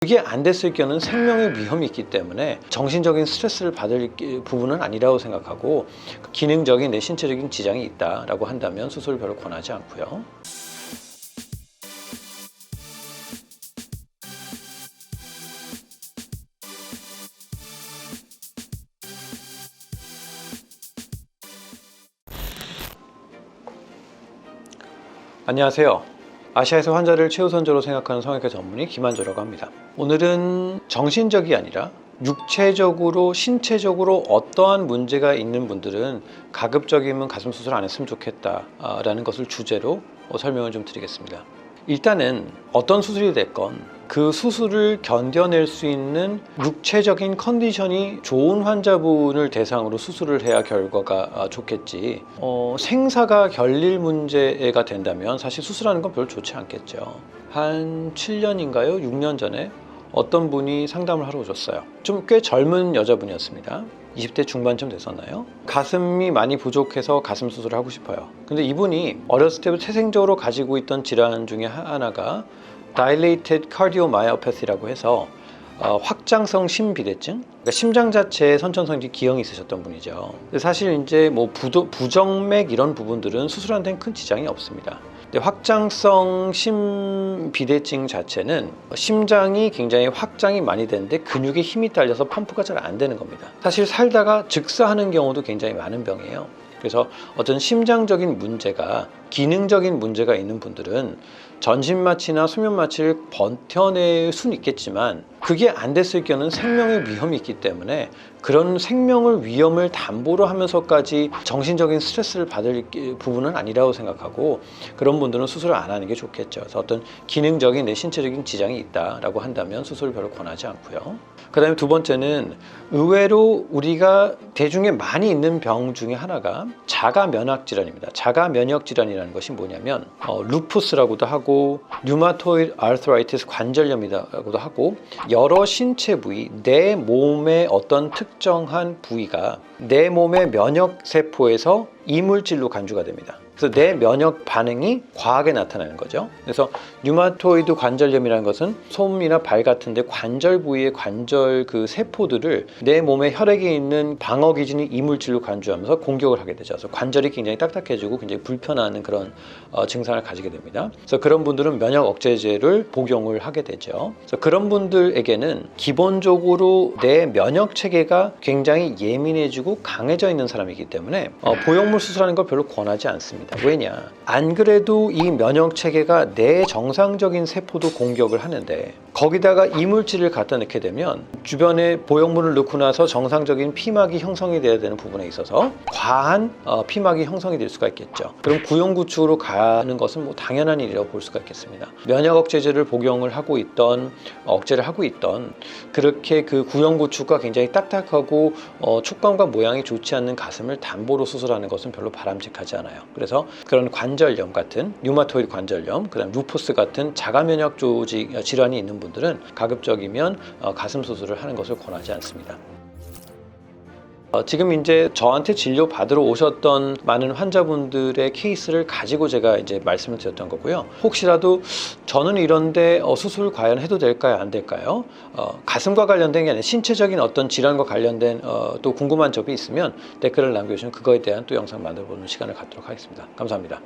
그게 안 됐을 경우는 생명의 위험이 있기 때문에 정신적인 스트레스를 받을 부분은 아니라고 생각하고 기능적인 내 신체적인 지장이 있다라고 한다면 수술을 별로 권하지 않고요. 안녕하세요. 아시아에서 환자를 최우선적으로 생각하는 성형외과 전문의 김한조라고 합니다. 오늘은 정신적이 아니라 육체적으로 신체적으로 어떠한 문제가 있는 분들은 가급적이면 가슴 수술 안 했으면 좋겠다라는 것을 주제로 설명을 좀 드리겠습니다. 일단은 어떤 수술이 됐건 그 수술을 견뎌낼 수 있는 육체적인 컨디션이 좋은 환자분을 대상으로 수술을 해야 결과가 좋겠지, 생사가 결릴 문제가 된다면 사실 수술하는 건 별로 좋지 않겠죠. 한 7년인가요? 6년 전에 어떤 분이 상담을 하러 오셨어요. 좀 꽤 젊은 여자분이었습니다. 20대 중반쯤 됐었나요? 가슴이 많이 부족해서 가슴 수술을 하고 싶어요. 근데 이분이 어렸을 때부터 태생적으로 가지고 있던 질환 중에 하나가 Dilated Cardiomyopathy라고 해서 확장성 심비대증, 그러니까 심장 자체에 선천성지 기형이 있으셨던 분이죠. 사실 이제 뭐 부정맥 이런 부분들은 수술하는 데는 큰 지장이 없습니다. 근데 확장성 심비대증 자체는 심장이 굉장히 확장이 많이 되는데 근육에 힘이 딸려서 펌프가 잘 안 되는 겁니다. 사실 살다가 즉사하는 경우도 굉장히 많은 병이에요. 그래서 어떤 심장적인 문제가, 기능적인 문제가 있는 분들은 전신마취나 수면마취를 버텨낼 수는 있겠지만 그게 안 됐을 경우는 생명의 위험이 있기 때문에 그런 생명을 위험을 담보로 하면서까지 정신적인 스트레스를 받을 부분은 아니라고 생각하고 그런 분들은 수술을 안 하는 게 좋겠죠. 그래서 어떤 기능적인 내 신체적인 지장이 있다라고 한다면 수술을 별로 권하지 않고요. 그 다음에 두 번째는 의외로 우리가 대중에 많이 있는 병 중에 하나가 자가 면역 질환입니다. 자가 면역 질환이라는 것이 뭐냐면 루푸스라고도 하고 류마토이드 아르트라이티스 관절염이라고도 하고 여러 신체 부위, 내 몸의 어떤 특정한 부위가 내 몸의 면역 세포에서 이물질로 간주가 됩니다. 그래서 내 면역 반응이 과하게 나타나는 거죠. 그래서 류마토이드 관절염이라는 것은 손이나 발 같은데 관절 부위의 관절 그 세포들을 내 몸의 혈액에 있는 방어 기준이 이물질로 간주하면서 공격을 하게 되죠. 그래서 관절이 굉장히 딱딱해지고 굉장히 불편한 그런 증상을 가지게 됩니다. 그래서 그런 분들은 면역 억제제를 복용을 하게 되죠. 그래서 그런 분들에게는 기본적으로 내 면역 체계가 굉장히 예민해지고 강해져 있는 사람이기 때문에 보형물 수술하는 걸 별로 권하지 않습니다. 왜냐? 안 그래도 이 면역 체계가 내 정상적인 세포도 공격을 하는데 거기다가 이물질을 갖다 넣게 되면 주변에 보형물을 넣고 나서 정상적인 피막이 형성이 돼야 되는 부분에 있어서 과한 피막이 형성이 될 수가 있겠죠. 그럼 구형구축으로 가는 것은 뭐 당연한 일이라고 볼 수가 있겠습니다. 면역 억제제를 복용을 하고 있던 억제를 하고 있던 그렇게 그 구형구축과 굉장히 딱딱하고 촉감과 모양이 좋지 않는 가슴을 담보로 수술하는 것은 별로 바람직하지 않아요. 그래서 그런 관절염 같은 류마토이드 관절염, 그다음 루푸스 같은 자가 면역 조직 질환이 있는 분들은 가급적이면 가슴 수술을 하는 것을 권하지 않습니다. 지금 이제 저한테 진료 받으러 오셨던 많은 환자분들의 케이스를 가지고 제가 이제 말씀을 드렸던 거고요. 혹시라도 저는 이런데 수술 과연 해도 될까요? 안 될까요? 가슴과 관련된 게 아니라 신체적인 어떤 질환과 관련된 또 궁금한 점이 있으면 댓글을 남겨주시면 그거에 대한 또 영상 만들어 보는 시간을 갖도록 하겠습니다. 감사합니다.